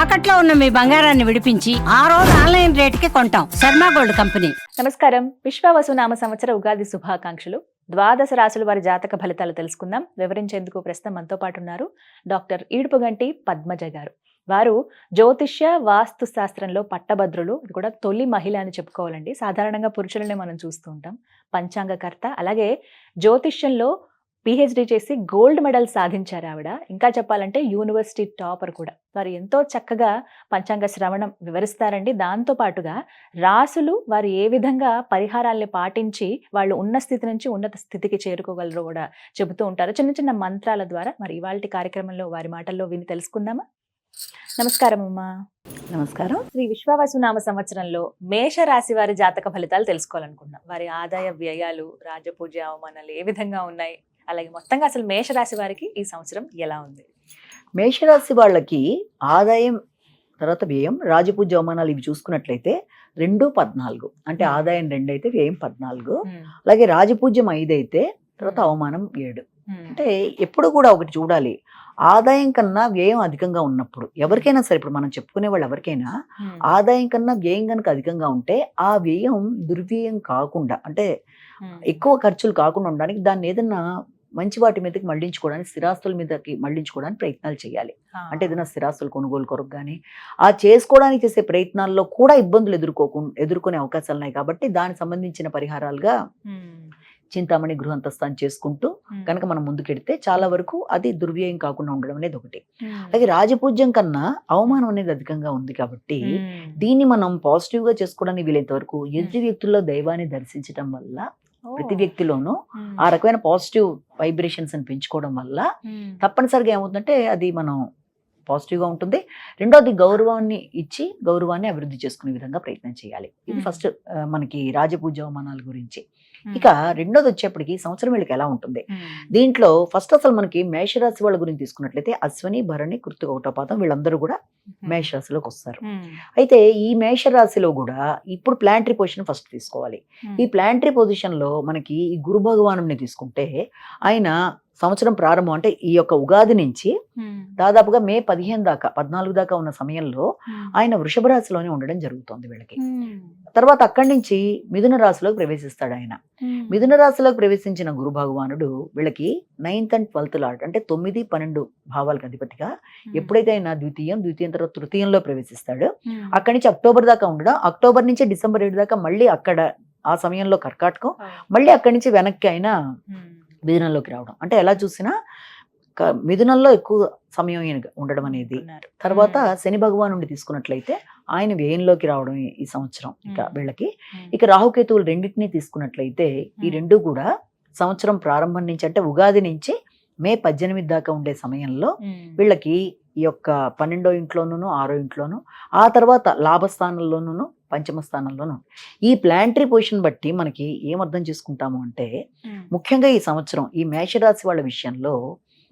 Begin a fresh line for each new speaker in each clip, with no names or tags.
తాకట్లో ఉన్న మీ బంగారాన్ని విడిపించి ఆ రోజు ఆన్లైన్ రేటుకి కొంటాం. Sharma gold company.
నమస్కారం. విశ్వావసు నామ సంవత్సర ఉగాది శుభాకాంక్షలు. ద్వాదశ రాశుల వారి జాతక ఫలితాలు తెలుసుకుందాం. వివరించేందుకు ప్రస్తుతం మనతో పాటు ఉన్నారు డాక్టర్ ఈడుపుగంటి పద్మజ గారు. వారు జ్యోతిష్య వాస్తు శాస్త్రంలో పట్టభద్రులు. ఇది కూడా తొలి మహిళ అని చెప్పుకోవాలండి. సాధారణంగా పురుషులనే మనం చూస్తూ ఉంటాం. పంచాంగకర్త, అలాగే జ్యోతిష్యంలో పిహెచ్డి చేసి గోల్డ్ మెడల్ సాధించారు ఆవిడ. ఇంకా చెప్పాలంటే యూనివర్సిటీ టాపర్ కూడా. వారు ఎంతో చక్కగా పంచాంగ శ్రవణం వివరిస్తారండి. దాంతో పాటుగా రాసులు వారు ఏ విధంగా పరిహారాల్ని పాటించి వాళ్ళు ఉన్న స్థితి నుంచి ఉన్నత స్థితికి చేరుకోగలరో కూడా చెబుతూ ఉంటారు చిన్న చిన్న మంత్రాల ద్వారా. మరి ఇవాళ కార్యక్రమంలో వారి మాటల్లో విని తెలుసుకుందామా? నమస్కారం అమ్మా.
నమస్కారం.
శ్రీ విశ్వావసు నామ సంవత్సరంలో మేష రాశి వారి జాతక ఫలితాలు తెలుసుకోవాలనుకుంటున్నాం. వారి ఆదాయ వ్యయాలు, రాజపూజ అవమానాలు ఏ విధంగా ఉన్నాయి, అలాగే మొత్తంగా అసలు మేషరాశి వారికి ఈ సంవత్సరం ఎలా ఉంది?
మేషరాశి వాళ్ళకి ఆదాయం తర్వాత వ్యయం, రాజపూజ్య అవమానాలు ఇవి చూసుకున్నట్లయితే 2-14, అంటే ఆదాయం 2 అయితే వ్యయం 14, అలాగే రాజపూజ్యం 5 అయితే తర్వాత అవమానం 7. అంటే ఎప్పుడు కూడా ఒకటి చూడాలి, ఆదాయం కన్నా వ్యయం అధికంగా ఉన్నప్పుడు ఎవరికైనా సరే, ఇప్పుడు మనం చెప్పుకునే వాళ్ళు ఎవరికైనా ఆదాయం కన్నా వ్యయం కనుక అధికంగా ఉంటే ఆ వ్యయం దుర్వ్యయం కాకుండా, అంటే ఎక్కువ ఖర్చులు కాకుండా ఉండడానికి దాన్ని ఏదన్నా మంచి వాటి మీదకి మళ్లించుకోవడానికి, స్థిరాస్తుల మీదకి మళ్లించుకోవడానికి ప్రయత్నాలు చేయాలి. అంటే ఏదైనా స్థిరాస్తులు కొనుగోలు కొరకు కానీ ఆ చేసుకోవడానికి చేసే ప్రయత్నాల్లో కూడా ఇబ్బందులు ఎదుర్కొనే అవకాశాలు ఉన్నాయి. కాబట్టి దానికి సంబంధించిన పరిహారాలుగా చింతామణి గృహంతస్థాన్ని చేసుకుంటూ కనుక మనం ముందుకెడితే చాలా వరకు అది దుర్వ్యయం కాకుండా ఉండడం అనేది ఒకటి. అలాగే రాజపూజ్యం కన్నా అవమానం అనేది అధికంగా ఉంది కాబట్టి దీన్ని మనం పాజిటివ్ గా చేసుకోవడానికి వీలైనంత వరకు ఎదుటి వ్యక్తుల్లో దైవాన్ని దర్శించడం వల్ల, ప్రతి వ్యక్తిలోనూ ఆ రకమైన పాజిటివ్ వైబ్రేషన్స్ అని పెంచుకోవడం వల్ల తప్పనిసరిగా ఏమవుతుందంటే అది మనం పాజిటివ్ గా ఉంటుంది. రెండోది గౌరవాన్ని ఇచ్చి గౌరవాన్ని అభివృద్ధి చేసుకునే విధంగా ప్రయత్నం చేయాలి. ఇది ఫస్ట్ మనకి రాజపూజ్య అవమానాల గురించి. ఇక రెండోది వచ్చేప్పటికి సంవత్సరం వీళ్ళకి ఎలా ఉంటుంది. దీంట్లో ఫస్ట్ అసలు మనకి మేషరాశి వాళ్ళ గురించి తీసుకున్నట్లయితే అశ్విని, భరణి, కృత్తిక, ఒకటో పాదం వీళ్ళందరూ కూడా మేషరాశిలోకి వస్తారు. అయితే ఈ మేషరాశిలో కూడా ఇప్పుడు ప్లాంటరీ పొజిషన్ ఫస్ట్ తీసుకోవాలి. ఈ ప్లాంటరీ పొజిషన్ లో మనకి ఈ గురు భగవానుని తీసుకుంటే ఆయన సంవత్సరం ప్రారంభం అంటే ఈ యొక్క ఉగాది నుంచి దాదాపుగా మే 15 దాకా 14 దాకా ఉన్న సమయంలో ఆయన వృషభ రాశిలోనే ఉండడం జరుగుతుంది వీళ్ళకి. తర్వాత అక్కడి నుంచి మిథున రాశిలోకి ప్రవేశిస్తాడు ఆయన. మిథున రాశిలోకి ప్రవేశించిన గురు భగవానుడు వీళ్ళకి 9th and 12th లార్డ్, అంటే 9, 12 భావాలకు అధిపతిగా ఎప్పుడైతే ఆయన ద్వితీయం తర్వాత తృతీయంలో ప్రవేశిస్తాడు, అక్కడి నుంచి అక్టోబర్ దాకా ఉండడం, అక్టోబర్ నుంచి డిసెంబర్ 7 దాకా మళ్ళీ అక్కడ ఆ సమయంలో కర్కాటకం, మళ్ళీ అక్కడి నుంచి వెనక్కి ఆయన మిథునంలోకి రావడం. అంటే ఎలా చూసినా మిథునంలో ఎక్కువ సమయం ఉండడం అనేది. తర్వాత శని భగవానుడి తీసుకున్నట్లయితే ఆయన వ్యయంలోకి రావడం ఈ సంవత్సరం. ఇక వీళ్ళకి ఇక రాహుకేతువులు రెండింటినీ తీసుకున్నట్లయితే ఈ రెండు కూడా సంవత్సరం ప్రారంభం నుంచి, అంటే ఉగాది నుంచి మే 18 దాకా ఉండే సమయంలో వీళ్ళకి ఈ యొక్క 12వ ఇంట్లోనూ 6వ ఇంట్లోనూ, ఆ తర్వాత లాభస్థానంలోనూ పంచమ స్థానంలోనూ ఈ ప్లాంటరీ పొజిషన్ బట్టి మనకి ఏమర్థం చేసుకుంటాము అంటే, ముఖ్యంగా ఈ సంవత్సరం ఈ మేషరాశి వాళ్ళ విషయంలో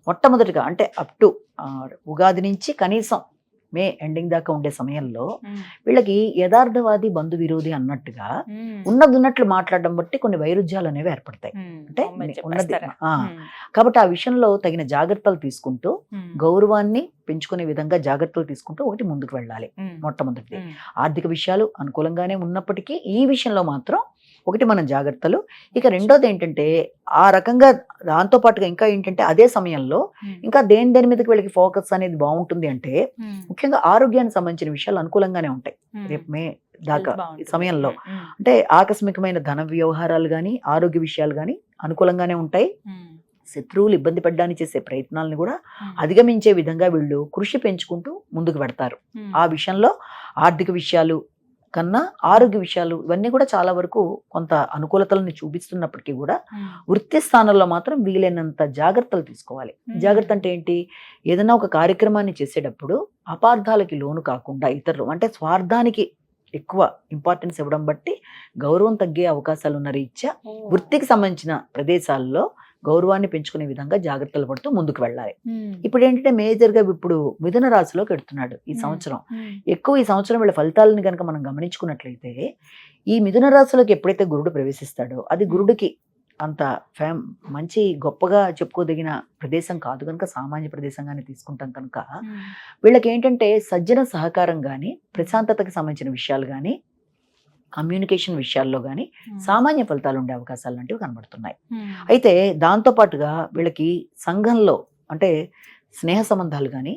మొట్టమొదటిగా అంటే అప్ టు ఉగాది నుంచి కనీసం మే ఎండింగ్ దాకా ఉండే సమయంలో వీళ్ళకి యథార్థవాది బంధు విరోధి అన్నట్టుగా ఉన్నట్లు మాట్లాడడం బట్టి కొన్ని వైరుధ్యాలు అనేవి ఏర్పడతాయి. అంటే ఉన్నది కాబట్టి ఆ విషయంలో తగిన జాగ్రత్తలు తీసుకుంటూ గౌరవాన్ని పెంచుకునే విధంగా జాగ్రత్తలు తీసుకుంటూ ఒకటి ముందుకు వెళ్ళాలి. మొట్టమొదటిది ఆర్థిక విషయాలు అనుకూలంగానే ఉన్నప్పటికీ ఈ విషయంలో మాత్రం ఒకటి మనం జాగ్రత్తలు. ఇక రెండోది ఏంటంటే ఆ రకంగా దాంతో పాటుగా ఇంకా ఏంటంటే అదే సమయంలో ఇంకా దేని మీదకి వీళ్ళకి ఫోకస్ అనేది బాగుంటుంది అంటే ముఖ్యంగా ఆరోగ్యానికి సంబంధించిన విషయాలు అనుకూలంగానే ఉంటాయి రేపు మే దాకా ఈ సమయంలో. అంటే ఆకస్మికమైన ధన వ్యవహారాలు కానీ ఆరోగ్య విషయాలు కానీ అనుకూలంగానే ఉంటాయి. శత్రువులు ఇబ్బంది పడ్డానికి చేసే ప్రయత్నాలను కూడా అధిగమించే విధంగా వీళ్ళు కృషి పెంచుకుంటూ ముందుకు పెడతారు. ఆ విషయంలో ఆర్థిక విషయాలు కన్నా ఆరోగ్య విషయాలు ఇవన్నీ కూడా చాలా వరకు కొంత అనుకూలతలను చూపిస్తున్నప్పటికీ కూడా వృత్తి స్థానంలో మాత్రం వీలైనంత జాగ్రత్తలు తీసుకోవాలి. జాగ్రత్త అంటే ఏంటి, ఏదైనా ఒక కార్యక్రమాన్ని చేసేటప్పుడు అపార్థాలకి లోను కాకుండా ఇతరులు అంటే స్వార్థానికి ఎక్కువ ఇంపార్టెన్స్ ఇవ్వడం బట్టి గౌరవం తగ్గే అవకాశాలు ఉన్న రీత్యా వృత్తికి సంబంధించిన ప్రదేశాల్లో గౌరవాన్ని పెంచుకునే విధంగా జాగ్రత్తలు పడుతూ ముందుకు వెళ్ళాలి. ఇప్పుడు ఏంటంటే మేజర్ గా ఇప్పుడు మిథున రాశిలోకి వెళ్తున్నాడు ఈ సంవత్సరం. ఎక్కువ ఈ సంవత్సరం వీళ్ళ ఫలితాలను కనుక మనం గమనించుకున్నట్లయితే ఈ మిథున రాశిలోకి ఎప్పుడైతే గురుడు ప్రవేశిస్తాడో అది గురుడికి అంత మంచి గొప్పగా చెప్పుకోదగిన ప్రదేశం కాదు కనుక సామాన్య ప్రదేశంగానే తీసుకుంటాం కనుక వీళ్ళకి ఏంటంటే సజ్జన సహకారం కానీ ప్రశాంతతకి సంబంధించిన విషయాలు కానీ కమ్యూనికేషన్ విషయాల్లో కానీ సామాన్య ఫలితాలు ఉండే అవకాశాలు లాంటివి కనబడుతున్నాయి. అయితే దాంతో పాటుగా వీళ్ళకి సంఘంలో అంటే స్నేహ సంబంధాలు కానీ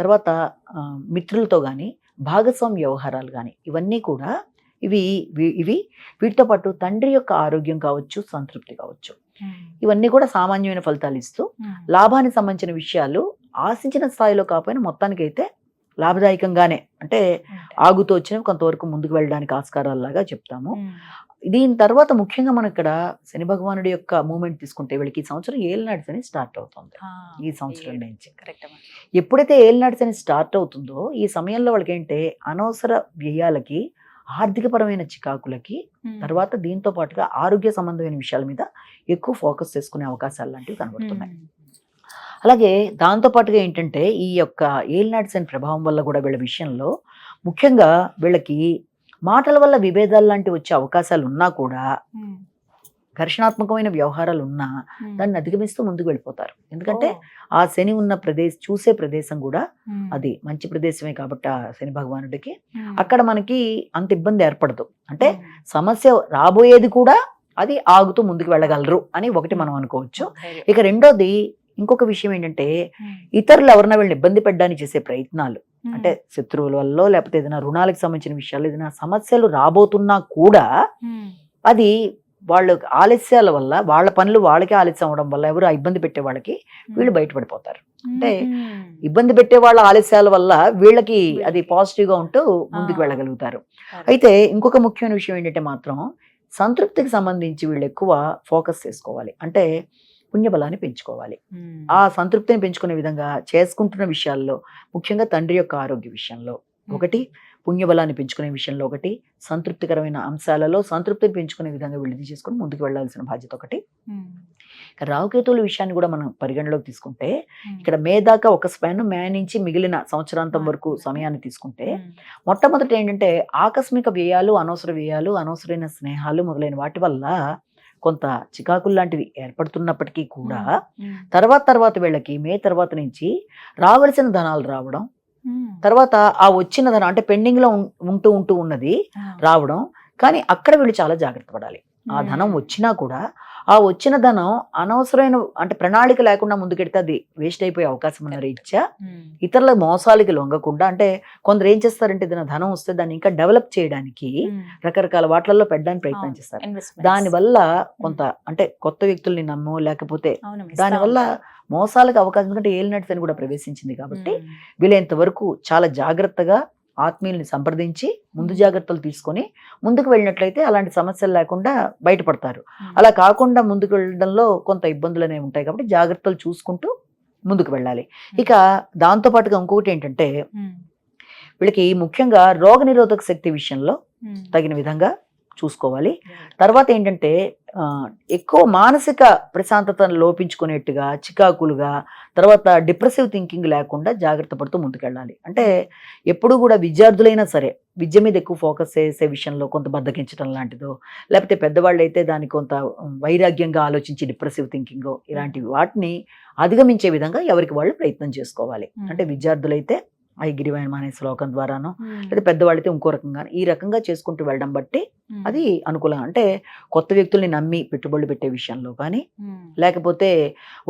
తర్వాత మిత్రులతో కానీ భాగస్వామ్య వ్యవహారాలు కానీ ఇవన్నీ కూడా ఇవి వీటితో పాటు తండ్రి యొక్క ఆరోగ్యం కావచ్చు, సంతృప్తి కావచ్చు, ఇవన్నీ కూడా సామాన్యమైన ఫలితాలు ఇస్తూ లాభానికి సంబంధించిన విషయాలు ఆశించిన స్థాయిలో కాకపోయినా మొత్తానికైతే లాభదాయకంగానే అంటే ఆగుతూ వచ్చినవి కొంతవరకు ముందుకు వెళ్ళడానికి ఆస్కారాల్లాగా చెప్తాము. దీని తర్వాత ముఖ్యంగా మనం ఇక్కడ శని భగవానుడి యొక్క మూమెంట్ తీసుకుంటే వీళ్ళకి ఈ సంవత్సరం ఏలినాటి శని స్టార్ట్ అవుతుంది. ఈ సంవత్సరం నుంచి ఎప్పుడైతే ఏలినాటి శని స్టార్ట్ అవుతుందో ఈ సమయంలో వాళ్ళకి ఏంటంటే అనవసర వ్యయాలకి, ఆర్థికపరమైన చికాకులకి, తర్వాత దీంతో పాటుగా ఆరోగ్య సంబంధమైన విషయాల మీద ఎక్కువ ఫోకస్ చేసుకునే అవకాశాలు లాంటివి కనబడుతున్నాయి. అలాగే దాంతోపాటుగా ఏంటంటే ఈ యొక్క ఏలినాటి శని ప్రభావం వల్ల కూడా వీళ్ళ విషయంలో ముఖ్యంగా వీళ్ళకి మాటల వల్ల విభేదాలు లాంటివి వచ్చే అవకాశాలు ఉన్నా కూడా, ఘర్షణాత్మకమైన వ్యవహారాలు ఉన్నా దాన్ని అధిగమిస్తూ ముందుకు వెళ్ళిపోతారు. ఎందుకంటే ఆ శని ఉన్న చూసే ప్రదేశం కూడా అది మంచి ప్రదేశమే కాబట్టి ఆ శని భగవానుడికి అక్కడ మనకి అంత ఇబ్బంది ఏర్పడదు. అంటే సమస్య రాబోయేది కూడా అది ఆగుతూ ముందుకు వెళ్ళగలరు అని ఒకటి మనం అనుకోవచ్చు. ఇక రెండోది ఇంకొక విషయం ఏంటంటే ఇతరులు ఎవరైనా వీళ్ళని ఇబ్బంది పెట్టడానికి చేసే ప్రయత్నాలు, అంటే శత్రువుల వల్ల లేకపోతే ఏదైనా రుణాలకు సంబంధించిన విషయాలు ఏదైనా సమస్యలు రాబోతున్నా కూడా అది వాళ్ళు ఆలస్యాల వల్ల, వాళ్ళ పనులు వాళ్ళకే ఆలస్యం అవడం వల్ల ఎవరు ఇబ్బంది పెట్టే వాళ్ళకి వీళ్ళు బయటపడిపోతారు. అంటే ఇబ్బంది పెట్టే వాళ్ళ ఆలస్యాల వల్ల వీళ్ళకి అది పాజిటివ్గా ఉంటూ ముందుకు వెళ్ళగలుగుతారు. అయితే ఇంకొక ముఖ్యమైన విషయం ఏంటంటే మాత్రం సంతృప్తికి సంబంధించి వీళ్ళు ఎక్కువ ఫోకస్ చేసుకోవాలి. అంటే పుణ్యబలాన్ని పెంచుకోవాలి. ఆ సంతృప్తిని పెంచుకునే విధంగా చేసుకుంటున్న విషయాల్లో ముఖ్యంగా తండ్రి యొక్క ఆరోగ్య విషయంలో ఒకటి, పుణ్యబలాన్ని పెంచుకునే విషయంలో ఒకటి, సంతృప్తికరమైన అంశాలలో సంతృప్తిని పెంచుకునే విధంగా వీళ్ళు చేసుకుని ముందుకు వెళ్లాల్సిన బాధ్యత ఒకటి. రాహుకేతువుల విషయాన్ని కూడా మనం పరిగణలోకి తీసుకుంటే ఇక్కడ మే దాకా ఒక స్పాన్, మే నుంచి మిగిలిన సంవత్సరాంతం వరకు సమయాన్ని తీసుకుంటే మొట్టమొదటి ఏంటంటే ఆకస్మిక వ్యయాలు, అనవసర వ్యయాలు, అనవసరమైన స్నేహాలు మొదలైన వాటి వల్ల కొంత చికాకులు లాంటివి ఏర్పడుతున్నప్పటికీ కూడా తర్వాత వీళ్ళకి మే తర్వాత నుంచి రావాల్సిన ధనాలు రావడం, తర్వాత ఆ వచ్చిన ధనం అంటే పెండింగ్ లో ఉంటూ ఉన్నది రావడం, కానీ అక్కడ వీళ్ళు చాలా జాగ్రత్త పడాలి. ఆ ధనం వచ్చినా కూడా ఆ వచ్చిన ధనం అనవసరమైన అంటే ప్రణాళిక లేకుండా ముందుకెడితే అది వేస్ట్ అయిపోయే అవకాశం ఉన్న రీత్యా ఇతరుల మోసాలకి లొంగకుండా, అంటే కొందరు ఏం చేస్తారంటే ఏదైనా ధనం వస్తే దాన్ని ఇంకా డెవలప్ చేయడానికి రకరకాల వాటిల్లో పెట్టడానికి ప్రయత్నం చేస్తారు. దానివల్ల కొంత అంటే కొత్త వ్యక్తుల్ని నమ్మో లేకపోతే దానివల్ల మోసాలకు అవకాశం, ఎందుకంటే ఏలినాటి శని కూడా ప్రవేశించింది కాబట్టి వీళ్ళంత వరకు చాలా జాగ్రత్తగా ఆత్మీయుల్ని సంప్రదించి ముందు జాగ్రత్తలు తీసుకొని ముందుకు వెళ్ళినట్లయితే అలాంటి సమస్యలు లేకుండా బయటపడతారు. అలా కాకుండా ముందుకు వెళ్ళడంలో కొంత ఇబ్బందులు అనేవి ఉంటాయి కాబట్టి జాగ్రత్తలు చూసుకుంటూ ముందుకు వెళ్ళాలి. ఇక దాంతో పాటుగా ఇంకొకటి ఏంటంటే వీళ్ళకి ముఖ్యంగా రోగ నిరోధక శక్తి విషయంలో తగిన విధంగా చూసుకోవాలి. తర్వాత ఏంటంటే ఎక్కువ మానసిక ప్రశాంతతను లోపించుకునేట్టుగా, చికాకులుగా, తర్వాత డిప్రెసివ్ థింకింగ్ లేకుండా జాగ్రత్త పడుతూ ముందుకెళ్ళాలి. అంటే ఎప్పుడు కూడా విద్యార్థులైనా సరే విద్య మీద ఎక్కువ ఫోకస్ చేసే విషయంలో కొంత బద్దకించడం లాంటిదో, లేకపోతే పెద్దవాళ్ళు అయితే దానికి కొంత వైరాగ్యంగా ఆలోచించి డిప్రెసివ్ థింకింగ్ ఇలాంటి వాటిని అధిగమించే విధంగా ఎవరికి వాళ్ళు ప్రయత్నం చేసుకోవాలి. అంటే విద్యార్థులైతే ఐగిరివాయనం అనే శ్లోకం ద్వారానో, లేదా పెద్దవాళ్ళైతే ఇంకో రకంగా ఈ రకంగా చేసుకుంటూ వెళ్ళడం బట్టి అది అనుకూలంగా, అంటే కొత్త వ్యక్తుల్ని నమ్మి పెట్టుబడులు పెట్టే విషయంలో కానీ, లేకపోతే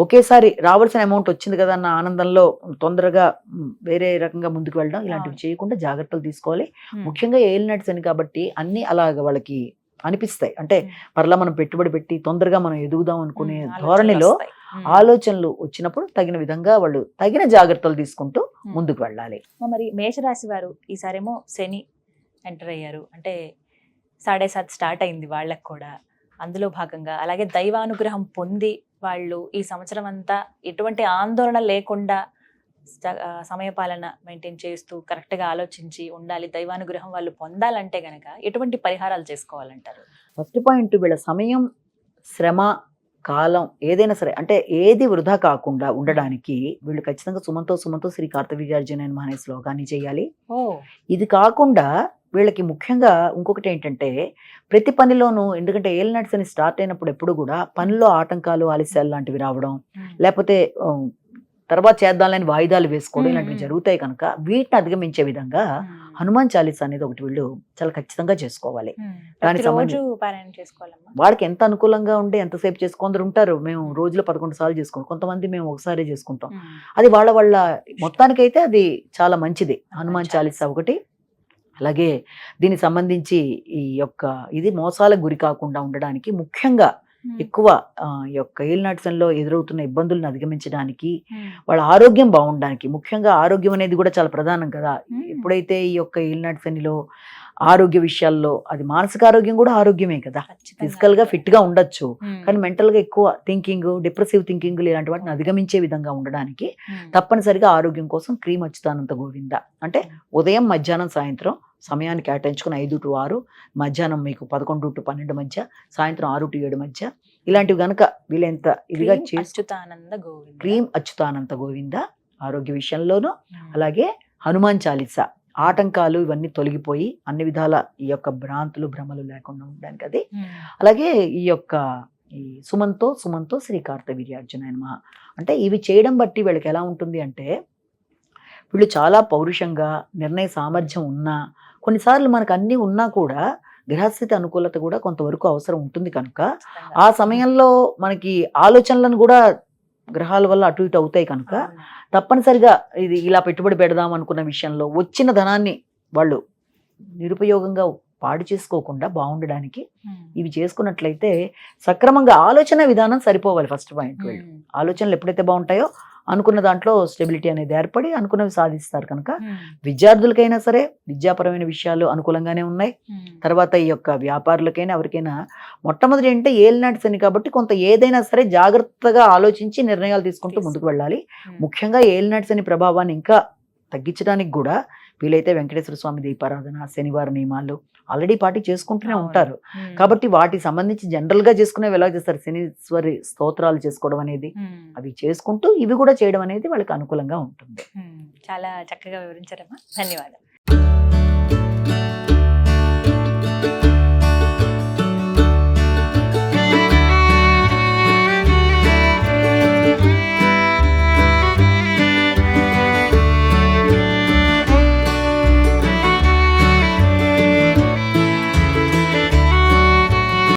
ఒకేసారి రావాల్సిన అమౌంట్ వచ్చింది కదా అన్న ఆనందంలో తొందరగా వేరే రకంగా ముందుకు వెళ్ళడం, ఇలాంటివి చేయకుండా జాగ్రత్తలు తీసుకోవాలి. ముఖ్యంగా ఏలినాటి శని కాబట్టి అన్ని అలాగ వాళ్ళకి అనిపిస్తాయి. అంటే పర్లా మనం పెట్టుబడి పెట్టి తొందరగా మనం ఎదుగుదాం అనుకునే ధోరణిలో ఆలోచనలు వచ్చినప్పుడు తగిన విధంగా వాళ్ళు తగిన జాగ్రత్తలు తీసుకుంటూ ముందుకు వెళ్ళాలి.
మరి మేషరాశి వారు ఈసారేమో శని ఎంటర్ అయ్యారు, అంటే 7:30 స్టార్ట్ అయింది వాళ్ళకు కూడా. అందులో భాగంగా అలాగే దైవానుగ్రహం పొంది వాళ్ళు ఈ సంవత్సరం అంతా ఎటువంటి ఆందోళన లేకుండా సమయపాలన మెయింటైన్ చేస్తూ కరెక్ట్గా ఆలోచించి ఉండాలి. దైవానుగ్రహం వాళ్ళు పొందాలంటే గనక ఎటువంటి పరిహారాలు చేసుకోవాలంటారు?
ఫస్ట్ పాయింట్, వీళ్ళ సమయం, శ్రమ, కాలం ఏదైనా సరే అంటే ఏది వృధా కాకుండా ఉండడానికి వీళ్ళు ఖచ్చితంగా సుమంతో శ్రీ కార్తవీర్యార్జున అనే శ్లోకాన్ని చేయాలి. ఇది కాకుండా వీళ్ళకి ముఖ్యంగా ఇంకొకటి ఏంటంటే ప్రతి పనిలోనూ, ఎందుకంటే ఏలినాటి శని స్టార్ట్ అయినప్పుడు ఎప్పుడు కూడా పనిలో ఆటంకాలు, ఆలస్యాలు లాంటివి రావడం, లేకపోతే తర్వాత చేద్దాంలని వాయిదాలు వేసుకోవడం ఇలాంటివి జరుగుతాయి కనుక వీటిని అధిగమించే విధంగా హనుమాన్ చాలీసా అనేది ఒకటి వీళ్ళు చాలా ఖచ్చితంగా చేసుకోవాలి. దానికి వాడికి ఎంత అనుకూలంగా ఉంటే ఎంతసేపు కొందరు ఉంటారు మేము రోజులో 11 సార్లు చేసుకుంటాం, కొంతమంది మేము ఒకసారి చేసుకుంటాం. అది వాళ్ళ మొత్తానికైతే అది చాలా మంచిది హనుమాన్ చాలీసా ఒకటి. అలాగే దీనికి సంబంధించి ఈ యొక్క ఇది మోసాలకు గురి కాకుండా ఉండడానికి ముఖ్యంగా ఎక్కువ ఈ యొక్క ఏలినాటి శనిలో ఎదురవుతున్న ఇబ్బందులను అధిగమించడానికి, వాళ్ళ ఆరోగ్యం బాగుండడానికి, ముఖ్యంగా ఆరోగ్యం అనేది కూడా చాలా ప్రధానం కదా. ఎప్పుడైతే ఈ యొక్క ఏలినాటి శనిలో ఆరోగ్య విషయాల్లో, అది మానసిక ఆరోగ్యం కూడా ఆరోగ్యమే కదా, ఫిజికల్ గా ఫిట్ గా ఉండొచ్చు కానీ మెంటల్ గా ఎక్కువ థింకింగ్, డిప్రెసివ్ థింకింగ్ ఇలాంటి వాటిని అధిగమించే విధంగా ఉండడానికి తప్పనిసరిగా ఆరోగ్యం కోసం క్రీమ్ అచ్యుతానంత గోవింద అంటే ఉదయం, మధ్యాహ్నం, సాయంత్రం సమయాన్ని కేటాయించుకుని 5 to 6, మధ్యాహ్నం మీకు 11 to 12 మధ్య, సాయంత్రం 6 to 7 మధ్య ఇలాంటివి గనక వీళ్ళెంత ఇదిగా క్రీమ్ అచ్యుతానంత గోవింద ఆరోగ్య విషయంలోనూ, అలాగే హనుమాన్ చాలీసా ఆటంకాలు ఇవన్నీ తొలగిపోయి అన్ని విధాల ఈ యొక్క భ్రాంతులు, భ్రమలు లేకుండా ఉండడానికి అది. అలాగే ఈ యొక్క ఈ సుమంతో శ్రీ కార్తవీర్యార్జునాయ నమః అంటే ఇవి చేయడం బట్టి వీళ్ళకి ఎలా ఉంటుంది అంటే వీళ్ళు చాలా పౌరుషంగా, నిర్ణయ సామర్థ్యం ఉన్నా, కొన్నిసార్లు మనకు అన్నీ ఉన్నా కూడా గ్రహస్థితి అనుకూలత కూడా కొంతవరకు అవసరం ఉంటుంది కనుక ఆ సమయంలో మనకి ఆలోచనలను కూడా గ్రహాల వల్ల అటు ఇటు అవుతాయి కనుక తప్పనిసరిగా ఇది ఇలా పెట్టుబడి పెడదాం అనుకున్న విషయంలో వచ్చిన ధనాన్ని వాళ్ళు నిరుపయోగంగా పాడు చేసుకోకుండా బాగుండడానికి ఇవి చేసుకున్నట్లయితే సక్రమంగా ఆలోచన విధానం సరిపోవాలి. ఫస్ట్ పాయింట్, వీళ్ళు ఆలోచనలు ఎప్పుడైతే బాగుంటాయో అనుకున్న దాంట్లో స్టెబిలిటీ అనేది ఏర్పడి అనుకున్నవి సాధిస్తారు కనుక విద్యార్థులకైనా సరే విద్యాపరమైన విషయాలు అనుకూలంగానే ఉన్నాయి. తర్వాత ఈ యొక్క వ్యాపారులకైనా ఎవరికైనా మొట్టమొదటి ఏంటంటే ఏలినాటి శని కాబట్టి కొంత ఏదైనా సరే జాగ్రత్తగా ఆలోచించి నిర్ణయాలు తీసుకుంటూ ముందుకు వెళ్ళాలి. ముఖ్యంగా ఏలినాటి శని ప్రభావాన్ని ఇంకా తగ్గించడానికి కూడా వీలైతే వెంకటేశ్వర స్వామి దీపారాధన, శనివారం నియమాలు ఆల్రెడీ పార్టీ చేసుకుంటూనే ఉంటారు కాబట్టి వాటికి సంబంధించి జనరల్ గా చేసుకునేవి ఎలా చేస్తారు, శనీశ్వరి స్తోత్రాలు చేసుకోవడం అనేది అవి చేసుకుంటూ ఇవి కూడా చేయడం అనేది వాళ్ళకి అనుకూలంగా ఉంటుంది.
చాలా చక్కగా వివరించారమ్మా, ధన్యవాదాలు.